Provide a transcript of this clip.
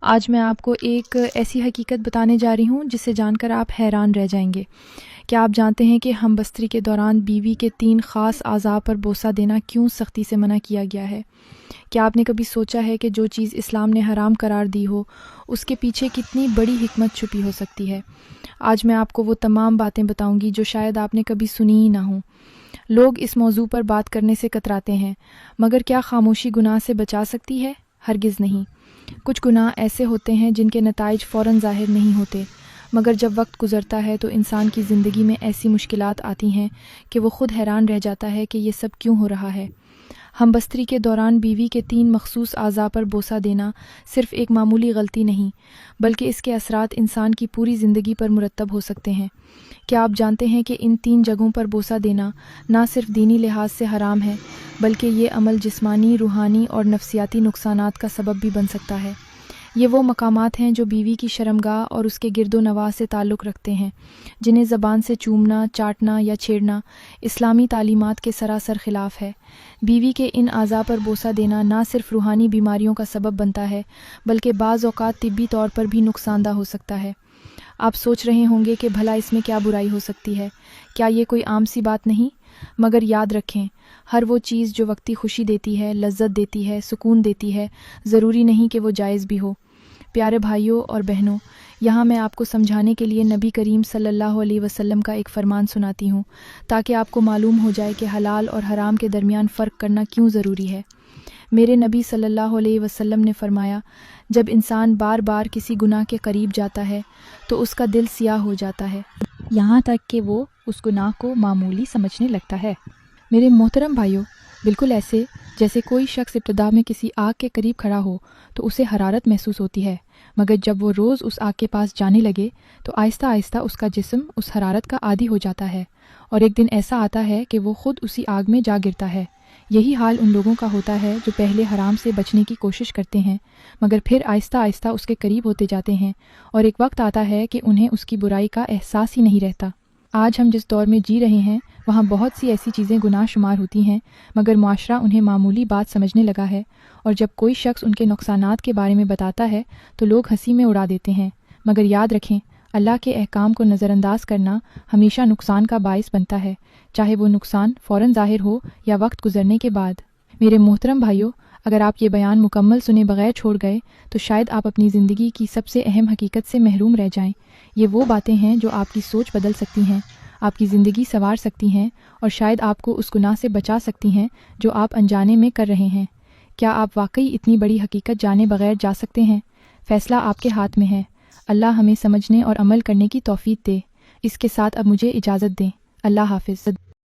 آج میں آپ کو ایک ایسی حقیقت بتانے جا رہی ہوں جسے جان کر آپ حیران رہ جائیں گے۔ کیا آپ جانتے ہیں کہ ہم بستری کے دوران بیوی کے 3 خاص اعضاء پر بوسہ دینا کیوں سختی سے منع کیا گیا ہے؟ کیا آپ نے کبھی سوچا ہے کہ جو چیز اسلام نے حرام قرار دی ہو اس کے پیچھے کتنی بڑی حکمت چھپی ہو سکتی ہے؟ آج میں آپ کو وہ تمام باتیں بتاؤں گی جو شاید آپ نے کبھی سنی ہی نہ ہوں۔ لوگ اس موضوع پر بات کرنے سے کتراتے ہیں، مگر کیا خاموشی گناہ سے بچا سکتی ہے؟ ہرگز نہیں۔ کچھ گناہ ایسے ہوتے ہیں جن کے نتائج فوراً ظاہر نہیں ہوتے، مگر جب وقت گزرتا ہے تو انسان کی زندگی میں ایسی مشکلات آتی ہیں کہ وہ خود حیران رہ جاتا ہے کہ یہ سب کیوں ہو رہا ہے۔ ہم بستری کے دوران بیوی کے 3 مخصوص اعضاء پر بوسہ دینا صرف ایک معمولی غلطی نہیں، بلکہ اس کے اثرات انسان کی پوری زندگی پر مرتب ہو سکتے ہیں۔ کیا آپ جانتے ہیں کہ ان 3 جگہوں پر بوسہ دینا نہ صرف دینی لحاظ سے حرام ہے، بلکہ یہ عمل جسمانی، روحانی اور نفسیاتی نقصانات کا سبب بھی بن سکتا ہے؟ یہ وہ مقامات ہیں جو بیوی کی شرمگاہ اور اس کے گرد و نواح سے تعلق رکھتے ہیں، جنہیں زبان سے چومنا، چاٹنا یا چھیڑنا اسلامی تعلیمات کے سراسر خلاف ہے۔ بیوی کے ان اعضاء پر بوسہ دینا نہ صرف روحانی بیماریوں کا سبب بنتا ہے، بلکہ بعض اوقات طبی طور پر بھی نقصان دہ ہو سکتا ہے۔ آپ سوچ رہے ہوں گے کہ بھلا اس میں کیا برائی ہو سکتی ہے؟ کیا یہ کوئی عام سی بات نہیں؟ مگر یاد رکھیں، ہر وہ چیز جو وقتی خوشی دیتی ہے، لذت دیتی ہے، سکون دیتی ہے، ضروری نہیں کہ وہ جائز بھی ہو۔ پیارے بھائیوں اور بہنوں، یہاں میں آپ کو سمجھانے کے لیے نبی کریم صلی اللہ علیہ وسلم کا ایک فرمان سناتی ہوں، تاکہ آپ کو معلوم ہو جائے کہ حلال اور حرام کے درمیان فرق کرنا کیوں ضروری ہے۔ میرے نبی صلی اللہ علیہ وسلم نے فرمایا، جب انسان بار بار کسی گناہ کے قریب جاتا ہے تو اس کا دل سیاہ ہو جاتا ہے، یہاں تک کہ وہ اس گناہ کو معمولی سمجھنے لگتا ہے۔ میرے محترم بھائیوں، بالکل ایسے جیسے کوئی شخص ابتدا میں کسی آگ کے قریب کھڑا ہو تو اسے حرارت محسوس ہوتی ہے، مگر جب وہ روز اس آگ کے پاس جانے لگے تو آہستہ آہستہ اس کا جسم اس حرارت کا عادی ہو جاتا ہے، اور ایک دن ایسا آتا ہے کہ وہ خود اسی آگ میں جا گرتا ہے۔ یہی حال ان لوگوں کا ہوتا ہے جو پہلے حرام سے بچنے کی کوشش کرتے ہیں، مگر پھر آہستہ آہستہ اس کے قریب ہوتے جاتے ہیں، اور ایک وقت آتا ہے کہ انہیں اس کی برائی کا احساس ہی نہیں رہتا۔ آج ہم جس دور میں جی رہے ہیں وہاں بہت سی ایسی چیزیں گناہ شمار ہوتی ہیں، مگر معاشرہ انہیں معمولی بات سمجھنے لگا ہے، اور جب کوئی شخص ان کے نقصانات کے بارے میں بتاتا ہے تو لوگ ہنسی میں اڑا دیتے ہیں۔ مگر یاد رکھیں، اللہ کے احکام کو نظر انداز کرنا ہمیشہ نقصان کا باعث بنتا ہے، چاہے وہ نقصان فوراً ظاہر ہو یا وقت گزرنے کے بعد۔ میرے محترم بھائیوں، اگر آپ یہ بیان مکمل سنے بغیر چھوڑ گئے تو شاید آپ اپنی زندگی کی سب سے اہم حقیقت سے محروم رہ جائیں۔ یہ وہ باتیں ہیں جو آپ کی سوچ بدل سکتی ہیں، آپ کی زندگی سنوار سکتی ہیں، اور شاید آپ کو اس گناہ سے بچا سکتی ہیں جو آپ انجانے میں کر رہے ہیں۔ کیا آپ واقعی اتنی بڑی حقیقت جانے بغیر جا سکتے ہیں؟ فیصلہ آپ کے ہاتھ میں ہے۔ اللہ ہمیں سمجھنے اور عمل کرنے کی توفیق دے۔ اس کے ساتھ اب مجھے اجازت دیں۔ اللہ حافظ۔